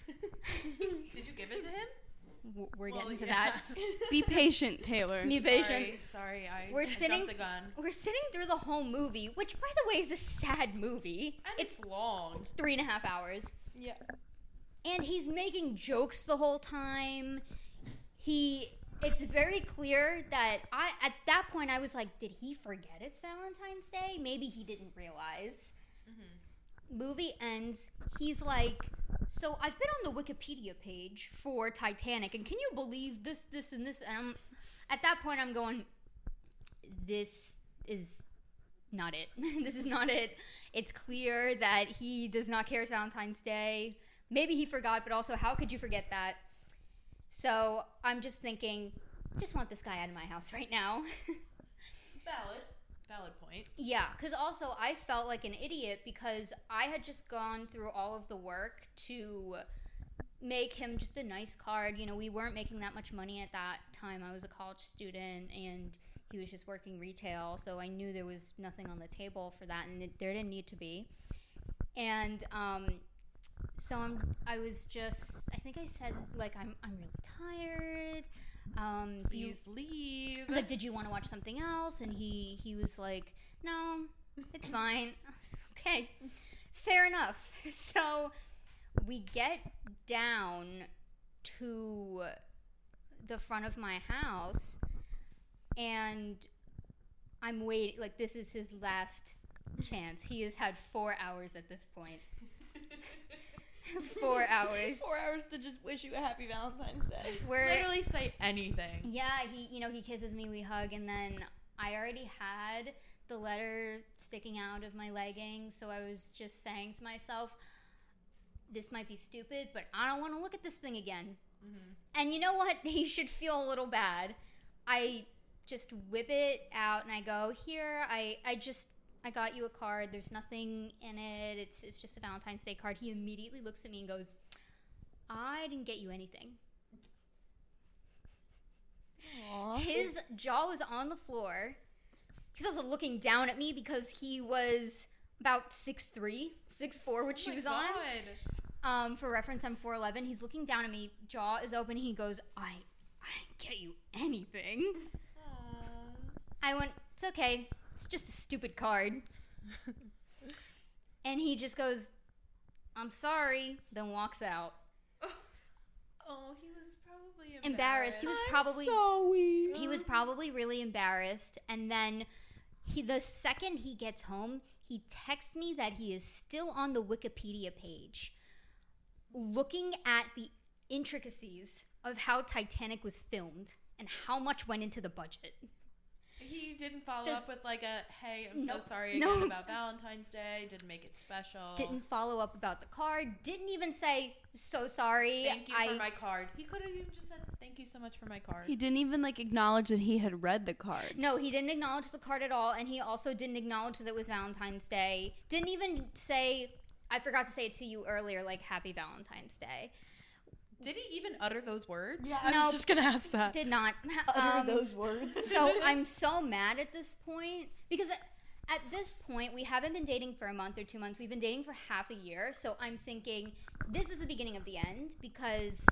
Did you give it to him? We're getting to that. Be patient, Taylor. Be patient. Sorry, I jumped the gun. We're sitting through the whole movie, which, by the way, is a sad movie. And it's long. It's 3.5 hours. Yeah. And he's making jokes the whole time. It's very clear that at that point I was like, did he forget it's Valentine's Day? Maybe he didn't realize. Movie ends. He's like, so I've been on the Wikipedia page for Titanic, and can you believe this, and this? And at that point I'm going, this is not it. This is not it. It's clear that he does not care it's Valentine's Day. Maybe he forgot, but also, how could you forget that? So I'm just thinking, I just want this guy out of my house right now. Valid point. Yeah, because also I felt like an idiot because I had just gone through all of the work to make him just a nice card. You know, we weren't making that much money at that time. I was a college student and he was just working retail, so I knew there was nothing on the table for that, and there didn't need to be. And so I was just, I think I said, like, I'm really tired. Please leave. I was like, did you want to watch something else? And he was like, no, it's fine. I was like, okay, fair enough. So we get down to the front of my house, and I'm waiting. Like, this is his last chance. He has had 4 hours at this point. 4 hours. 4 hours to just wish you a happy Valentine's Day. Literally say anything. Yeah, he kisses me, we hug, and then I already had the letter sticking out of my leggings, so I was just saying to myself, this might be stupid, but I don't want to look at this thing again. And you know what? He should feel a little bad. I just whip it out and I go, here, I got you a card. There's nothing in it. It's just a Valentine's Day card. He immediately looks at me and goes, I didn't get you anything. Aww. His jaw was on the floor. He's also looking down at me because he was about 6'3", 6'4", which she was on. For reference, I'm 4'11". He's looking down at me. Jaw is open. He goes, I didn't get you anything. I went, it's okay. It's just a stupid card. And he just goes, I'm sorry, then walks out. Oh, he was probably embarrassed. He was probably sorry. He was probably really embarrassed. And then the second he gets home, he texts me that he is still on the Wikipedia page looking at the intricacies of how Titanic was filmed and how much went into the budget. He didn't follow up with like a, hey, I'm so sorry again about Valentine's Day. Didn't make it special. Didn't follow up about the card. Didn't even say, so sorry. Thank you for my card. He could have even just said, thank you so much for my card. He didn't even like acknowledge that he had read the card. No, he didn't acknowledge the card at all. And he also didn't acknowledge that it was Valentine's Day. Didn't even say, I forgot to say it to you earlier, like, Happy Valentine's Day. Did he even utter those words? Yeah, I was just going to ask that. Did not. Utter those words? So I'm so mad at this point because at this point we haven't been dating for a month or 2 months. We've been dating for half a year. So I'm thinking this is the beginning of the end because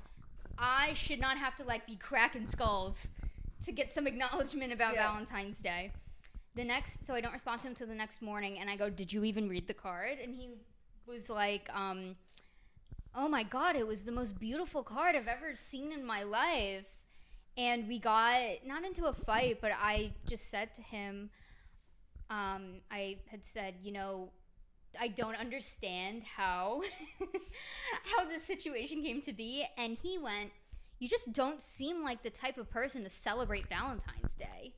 I should not have to like be cracking skulls to get some acknowledgement about Valentine's Day. So I don't respond to him until the next morning and I go, did you even read the card? And he was like, oh my God, it was the most beautiful card I've ever seen in my life. And we got not into a fight, but I just said to him, I had said, you know, I don't understand how this situation came to be. And he went, you just don't seem like the type of person to celebrate Valentine's Day.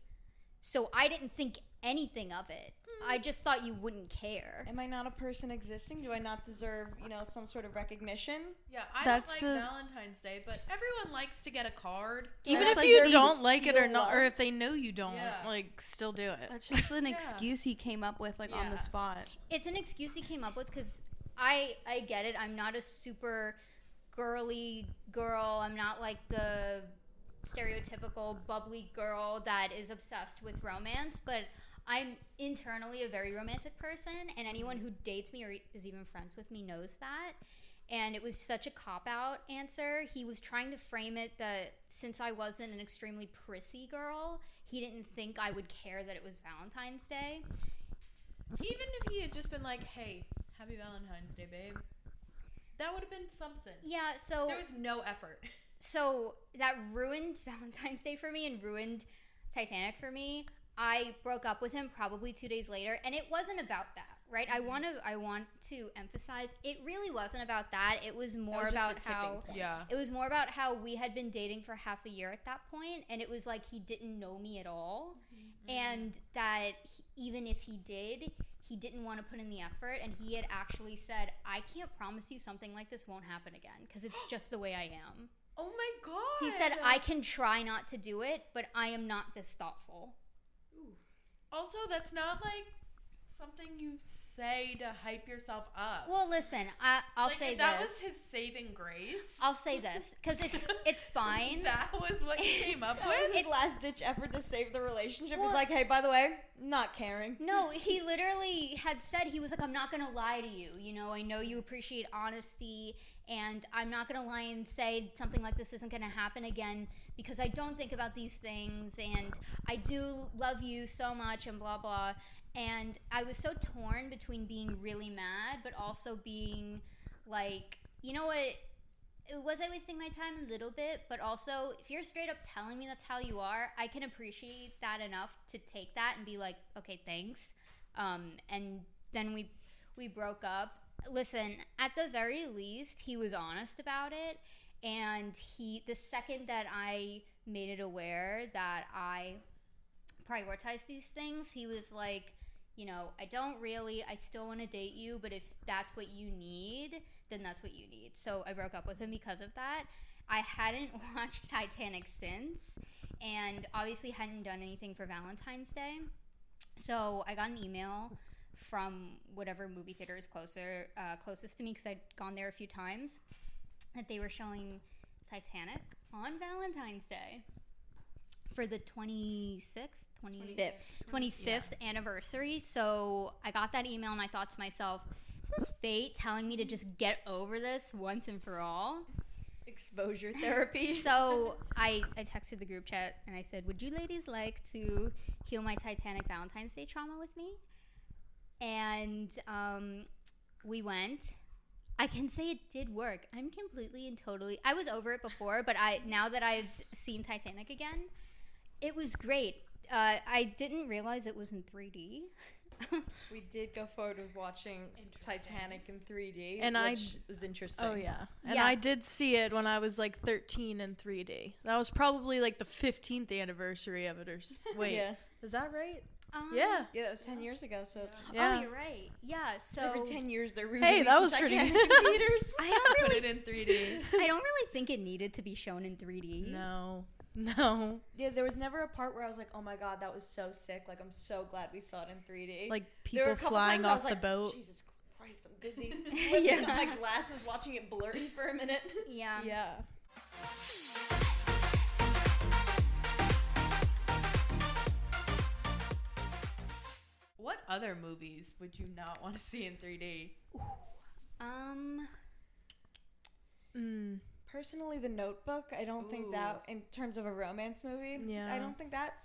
So I didn't think anything of it. I just thought you wouldn't care. Am I not a person existing? Do I not deserve, some sort of recognition? Yeah, I don't like Valentine's Day, but everyone likes to get a card. Even if you don't like it or not, or if they know you don't, still do it. That's just an excuse he came up with, on the spot. It's an excuse he came up with because I get it. I'm not a super girly girl. I'm not like the stereotypical bubbly girl that is obsessed with romance, but I'm internally a very romantic person, and anyone who dates me or is even friends with me knows that. And it was such a cop-out answer. He was trying to frame it that since I wasn't an extremely prissy girl, he didn't think I would care that it was Valentine's Day. Even if he had just been like, hey, happy Valentine's Day, babe. That would have been something. Yeah, so... There was no effort. So that ruined Valentine's Day for me and ruined Titanic for me. I broke up with him probably 2 days later, and it wasn't about that, right? I want to emphasize it really wasn't about that. It was more about how it was more about how we had been dating for half a year at that point, and it was like he didn't know me at all, and that even if he did, he didn't want to put in the effort, and he had actually said, "I can't promise you something like this won't happen again because it's just the way I am." Oh my God. He said, "I can try not to do it, but I am not this thoughtful." Ooh. Also, that's not like something you say to hype yourself up. Well, listen, I'll like, say if this. that was his saving grace. I'll say this because it's fine. That was what he came up with. His last ditch effort to save the relationship was like, hey, by the way, not caring. No, he literally had said, he was like, I'm not gonna lie to you. You know, I know you appreciate honesty, and I'm not gonna lie and say something like this isn't gonna happen again because I don't think about these things, and I do love you so much, and blah blah. And I was so torn between being really mad, but also being like, you know what? Was I wasting my time a little bit? But also, if you're straight up telling me that's how you are, I can appreciate that enough to take that and be like, okay, thanks. And then we broke up. Listen, at the very least, he was honest about it. And the second that I made it aware that I prioritize these things, he was like, you know, I still want to date you, but if that's what you need, then that's what you need. So I broke up with him because of that. I hadn't watched Titanic since, and obviously hadn't done anything for Valentine's Day. So I got an email from whatever movie theater is closest to me, because I'd gone there a few times, that they were showing Titanic on Valentine's Day for the 25th anniversary. So I got that email and I thought to myself, is this fate telling me to just get over this once and for all? Exposure therapy. So I texted the group chat and I said, would you ladies like to heal my Titanic Valentine's Day trauma with me? And we went. I can say it did work. I'm completely and totally, I was over it before, but now that I've seen Titanic again, it was great. I didn't realize it was in 3D. We did go forward with watching Titanic in 3D, and which was interesting. Oh, yeah. And I did see it when I was like 13 in 3D. That was probably like the 15th anniversary of it. Wait, is that right? Yeah, that was 10 years ago. So yeah. Oh, you're right. Yeah, so every 10 years they're Hey, that was pretty good. Theaters. I don't put it in 3D. I don't really think it needed to be shown in 3D. No. Yeah, there was never a part where I was like, oh my god, that was so sick. Like, I'm so glad we saw it in 3D. Like, people flying off the boat. Jesus Christ, I'm busy. Lifting up my glasses, watching it blurry for a minute. Yeah. What other movies would you not want to see in 3D? Personally, The Notebook. I don't think that, in terms of a romance movie, I don't think that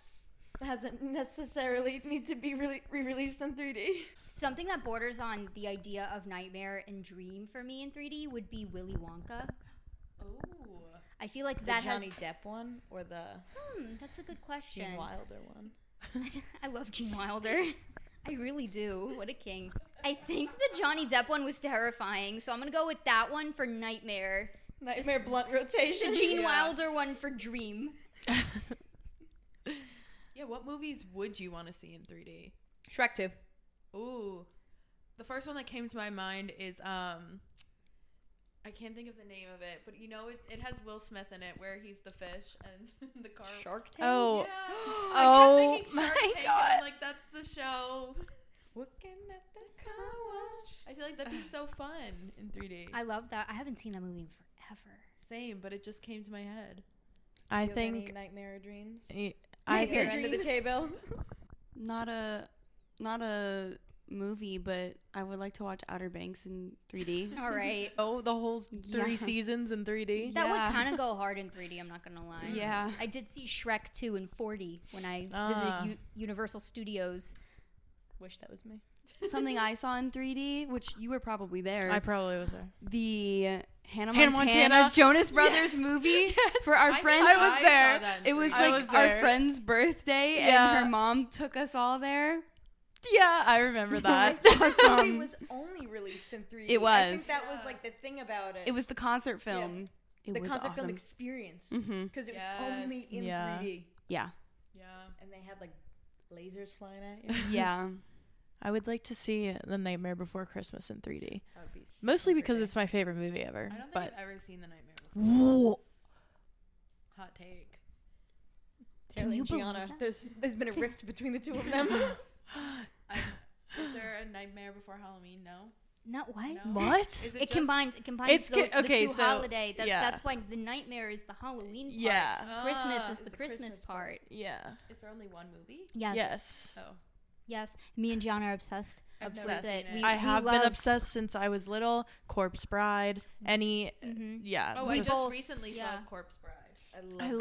hasn't necessarily need to be re-released in 3D. Something that borders on the idea of nightmare and dream for me in 3D would be Willy Wonka. Oh. I feel like the that Johnny Depp one or the that's a good question. Gene Wilder one. I love Gene Wilder. I really do. What a king. I think the Johnny Depp one was terrifying, so I'm going to go with that one for nightmare. Nightmare blunt rotation. The Gene Wilder one for dream. Yeah, what movies would you want to see in 3D? Shrek 2. Ooh. The first one that came to my mind is, I can't think of the name of it, but you know, it has Will Smith in it where he's the fish and the car. Shark Tank? Oh. Yeah. Oh, I kept thinking Shark my Tank, God. and I'm like, that's the show. Looking at the car wash. I feel like that'd be so fun in 3D. I love that. I haven't seen that movie in forever. Same, but it just came to my head. I Do you have think any nightmare dreams? I Your end of the table. Not a movie, but I would like to watch Outer Banks in 3D. All right. Oh, the whole 3 seasons in 3D. That would kind of go hard in 3D, I'm not going to lie. Yeah. I did see Shrek 2 in 4D when I visited Universal Studios. Wish that was me. Something I saw in 3D, which you were probably there. I probably was there. The Hannah Montana Montana Jonas Brothers movie for our friends. I was there. It was like our friend's birthday, and her mom took us all there. Yeah, I remember that. Awesome. It was only released in 3D. It was. I think that was like the thing about it. It was the concert film. Yeah. It was concert awesome. film experience. Because it was only in 3D. Yeah. Yeah. And they had like lasers flying at you. Yeah. I would like to see The Nightmare Before Christmas in 3D. That would be mostly because it's my favorite movie ever. I don't think I've ever seen The Nightmare Before. Whoa. Hot take. Taylor and Gianna. There's been a rift between the two of them. Is there a Nightmare Before Halloween? No. Not what? No? What? It combines It's the two so, holiday. yeah. That's why the Nightmare is the Halloween part. Yeah. Christmas is the the Christmas Christmas part. Yeah. Is there only one movie? Yes. Yes. Oh. Yes. Me and Gianna are obsessed. Obsessed. with it. I have been obsessed since I was little. Corpse Bride. Yeah. Oh, I just recently saw Corpse Bride.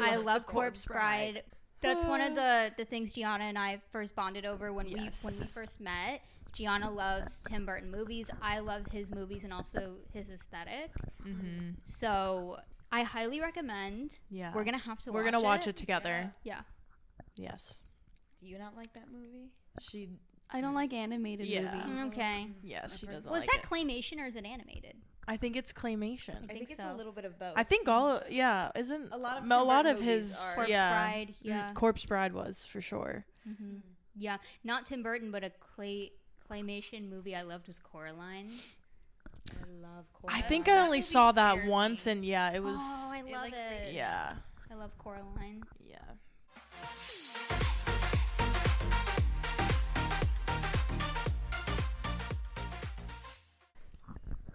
I love Corpse Bride. That's one of the things Gianna and I first bonded over when we first met. Gianna loves Tim Burton movies. I love his movies and also his aesthetic. Mm-hmm. So I highly recommend. Yeah. We're gonna have to. We're gonna watch it together. Yeah. Yes. Do you not like that movie? I don't like animated movies. Okay. Yeah, she doesn't Was like that it. claymation or is it animated? I think it's claymation. I think it's so. a little bit of both. I think isn't a lot of his Corpse Bride. Yeah. Corpse Bride was for sure. Mm-hmm. Yeah, not Tim Burton, but a claymation movie I loved was Coraline. I love Coraline. I think I only saw that once, and it was. Oh, I love it. Yeah. I love Coraline. Yeah.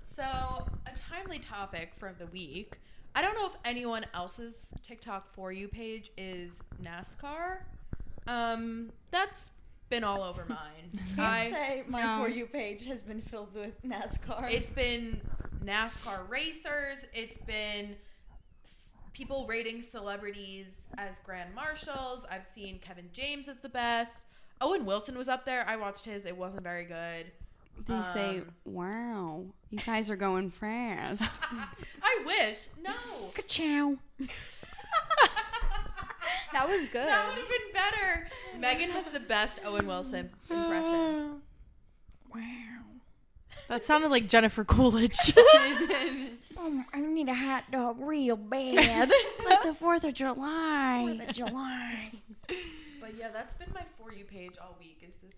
So, a timely topic for the week. I don't know if anyone else's TikTok For You page is NASCAR. That's been all over mine. I'd say my For You page has been filled with NASCAR. It's been NASCAR racers. It's been people rating celebrities as grand marshals. I've seen Kevin James as the best. Owen Wilson was up there. I watched his. It wasn't very good. They say, wow, you guys are going fast. I wish. No. Ka-chow. That was good. That would have been better. Meghan has the best Owen Wilson impression. Wow. That sounded like Jennifer Coolidge. I need a hot dog real bad. It's like the 4th of July. 4th of July. But yeah, that's been my For You page all week is this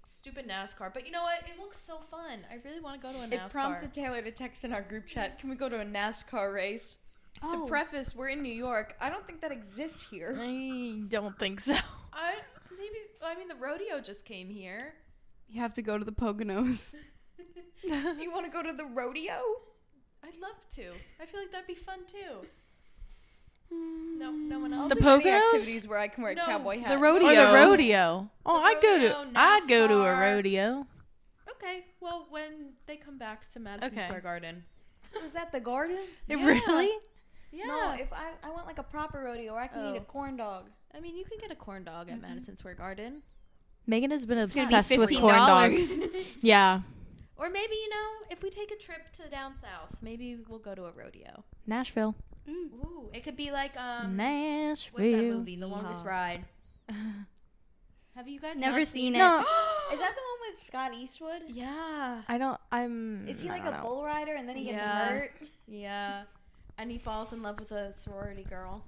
stupid NASCAR. But you know what? It looks so fun. I really want to go to a NASCAR. It prompted Taylor to text in our group chat, can we go to a NASCAR race? To preface, we're in New York. I don't think that exists here. I don't think so. The rodeo just came here. You have to go to the Poconos. You want to go to the rodeo? I'd love to. I feel like that'd be fun too. No one else. The Poconos? Poconos? Activities where I can wear a cowboy hat. The rodeo. Or the rodeo. Oh, I'd go to a NASCAR. rodeo. Okay, well, when they come back to Madison Square Garden. Was that the garden? Really? Yeah. No, if I want like a proper rodeo where I can eat a corn dog. I mean, you can get a corn dog at Madison Square Garden. Megan has been gonna be obsessed with $15. corn dogs. Yeah. Or maybe, if we take a trip to down south, maybe we'll go to a rodeo. Nashville. Ooh, it could be like, Nashville. what's that movie? The Longest Ride. Have you guys Never not seen it. No. Is that the one with Scott Eastwood? Yeah. Is he like a bull rider and then he gets hurt? Yeah. And he falls in love with a sorority girl.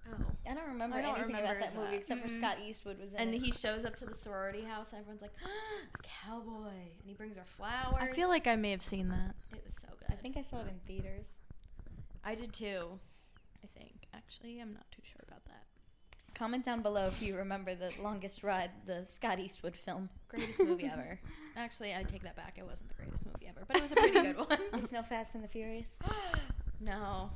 Oh. I don't remember anything about that movie except for Scott Eastwood was in it. And he shows up to the sorority house and everyone's like, a cowboy. And he brings her flowers. I feel like I may have seen that. It was so good. I think I saw it in theaters. I did too. I think. Actually, I'm not too sure about that. Comment down below if you remember The Longest Ride, the Scott Eastwood film. Greatest movie ever. Actually, I take that back. It wasn't the greatest movie ever, but it was a pretty good one. It's no Fast and the Furious. No.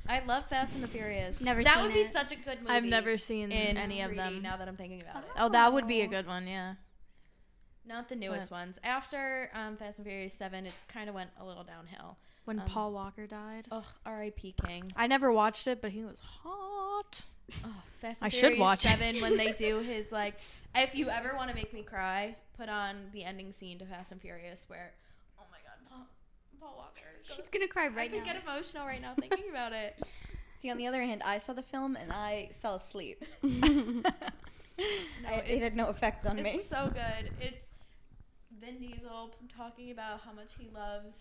I love Fast and the Furious. Never that seen would be it. such a good movie. I've never seen in any of 3D, them. now that I'm thinking about it. Oh, that would be a good one, yeah. Not the newest ones. After Fast and Furious 7, it kind of went a little downhill. When Paul Walker died. Oh, R.I.P. King. I never watched it, but he was hot. Oh, Fast and I Furious should watch 7 when they do his, like, if you ever want to make me cry, put on the ending scene to Fast and Furious where, oh my God, Paul Walker. She's gonna cry right now. I could get emotional right now thinking about it. See, on the other hand, I saw the film and I fell asleep. It had no effect on me. It's so good. It's Vin Diesel talking about how much he loves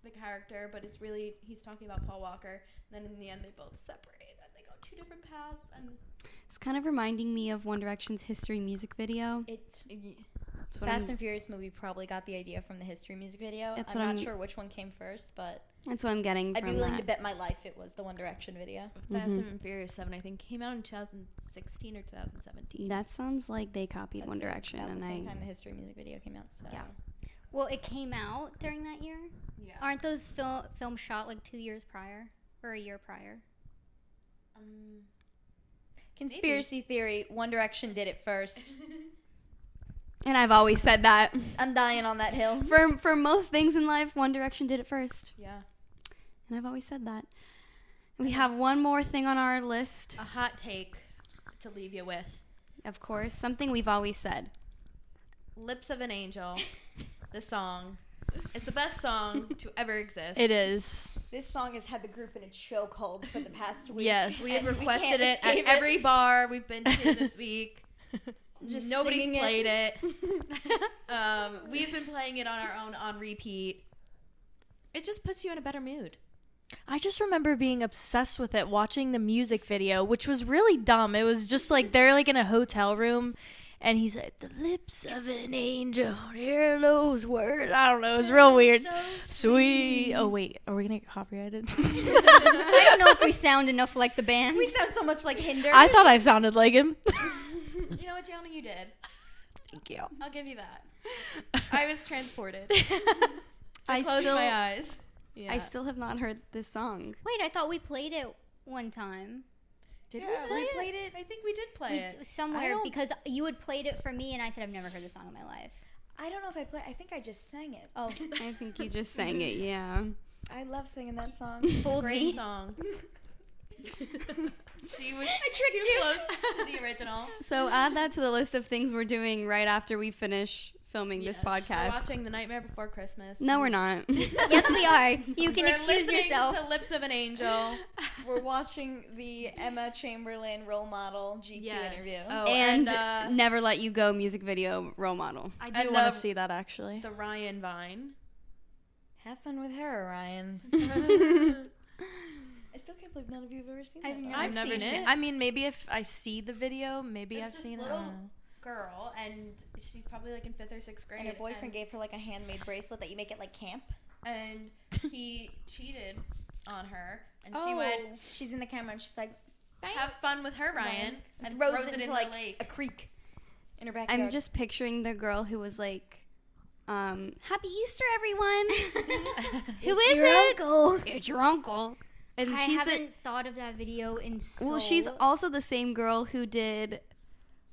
the character, but it's really, he's talking about Paul Walker. And then in the end, they both separate and they go two different paths. And It's kind of reminding me of One Direction's History music video. Fast and Furious movie probably got the idea from the History music video. I'm not sure which one came first, but that's what I'm getting I'd from be willing that. to bet my life it was the One Direction video. Fast and Furious 7, I think, came out in 2016 or 2017. That sounds like they copied One Direction, About and the same time the History music video came out. So. Yeah. Well, it came out during that year. Yeah. Aren't those films shot like 2 years prior or a year prior? Conspiracy theory: One Direction did it first. And I've always said that. I'm dying on that hill. For most things in life, One Direction did it first. Yeah. And I've always said that. We have one more thing on our list. A hot take to leave you with. Of course, something we've always said. Lips of an Angel, the song. It's the best song to ever exist. It is. This song has had the group in a chokehold for the past week. Yes. We have And requested can't it at escape every bar we've been to this week. Just Nobody's singing played it. We've been playing it on our own on repeat. It just puts you in a better mood. I just remember being obsessed with it, watching the music video, which was really dumb. It was just like they're like in a hotel room, and he's like, "The lips of an angel, hear those words." I don't know. It was real weird. So sweet. Oh wait, are we gonna get copyrighted? I don't know if we sound enough like the band. We sound so much like Hinder. I thought I sounded like him. You know what, Gianna, you did. Thank you. I'll give you that. I was transported. I closed still, my eyes. Yeah. I still have not heard this song. Wait, I thought we played it one time. Did Yeah, we play we it? played it. I think we did play it. Somewhere, because you had played it for me, and I said, I've never heard this song in my life. I don't know if I play. I think I just sang it. Oh, I think you just sang it, yeah. I love singing that song. Fooled Great me. song. She was too close to the original. So add that to the list of things we're doing right after we finish filming this podcast. We're watching The Nightmare Before Christmas. No, we're not. Yes, we are. You can We're excuse listening yourself. to Lips of an Angel. We're watching the Emma Chamberlain role model GQ interview. Oh, and Never Let You Go music video role model. I And do want the- to see that actually. The Ryan Vine. Have fun with her, Ryan. I still can't believe none of you have ever seen that. I've never seen it. I mean, maybe if I see the video, maybe It's I've this seen it. I little don't know. girl, and she's probably like in 5th or 6th grade. And her boyfriend gave her like a handmade bracelet that you make at like camp. and he cheated on her, and Oh, she went, she's in the camera and she's like, "Have fun with her, Ryan," and throws throws it it into in like the lake. a creek in her backyard. I'm just picturing the girl who was like, Happy Easter, everyone. Who is your it? uncle. It's your uncle. And I she's haven't thought of that video in so... well, she's also the same girl who did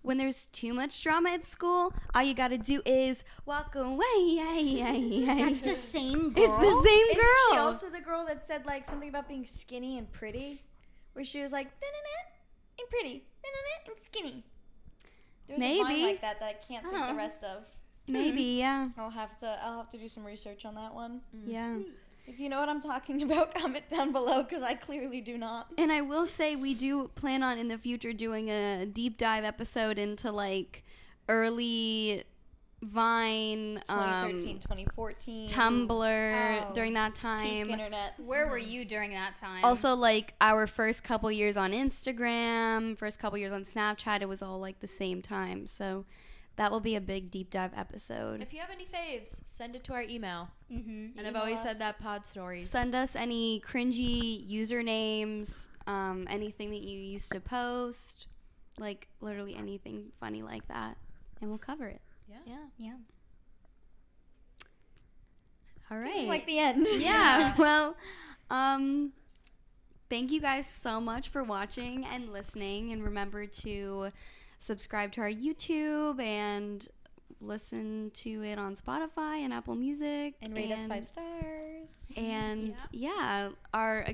When There's Too Much Drama at School, All You Gotta Do Is Walk Away. That's the same girl? It's the same Isn't girl. she also the girl that said like something about being skinny and pretty? Where she was like, "Da-na-na," and pretty, "Da-na-na," and skinny. There's a line Maybe. like that I can't think the rest of. Maybe, yeah. I'll have to do some research on that one. Yeah. If you know what I'm talking about, comment down below because I clearly do not. And I will say we do plan on in the future doing a deep dive episode into like early Vine, 2013, 2014. Tumblr Oh. during that Peak time. internet. Where were you during that time? Also, like our first couple years on Instagram, first couple years on Snapchat, it was all like the same time. So that will be a big deep dive episode. If you have any faves, send it to our email. Mm-hmm. And I've always said that pod stories. Send us any cringy usernames, anything that you used to post, like literally anything funny like that, and we'll cover it. Yeah. All right. Like the end. Yeah. Well, thank you guys so much for watching and listening. And remember to subscribe to our YouTube and listen to it on Spotify and Apple Music. And rate us 5 stars. And our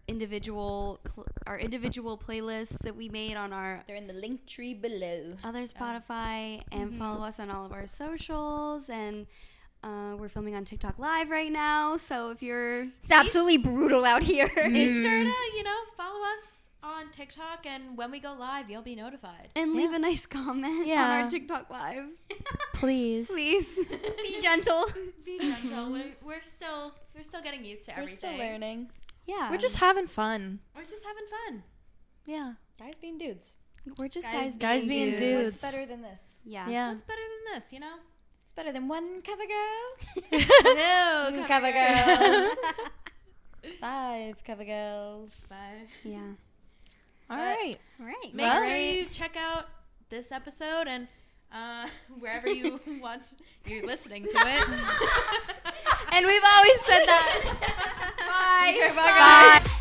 individual playlists that we made on our They're in the link tree below. other Spotify, and follow us on all of our socials. And we're filming on TikTok Live right now, so if you're It's absolutely brutal out here. Be sure to, follow us on TikTok, and when we go live, you'll be notified. and leave a nice comment on our TikTok Live. Please. Be gentle. Be gentle. We're still getting used to everything. We're still learning. Yeah. We're just having fun. We're just having fun. Yeah. Guys being dudes. We're just Guys guys being dudes. dudes. What's better than this? Yeah. What's better than this, It's better than one cover girl. No, Two cover girls. 5 cover girls. Bye. Yeah. All right. All right. Make sure you check out this episode and wherever you're listening to it. And we've always said that. Bye. Bye, guys.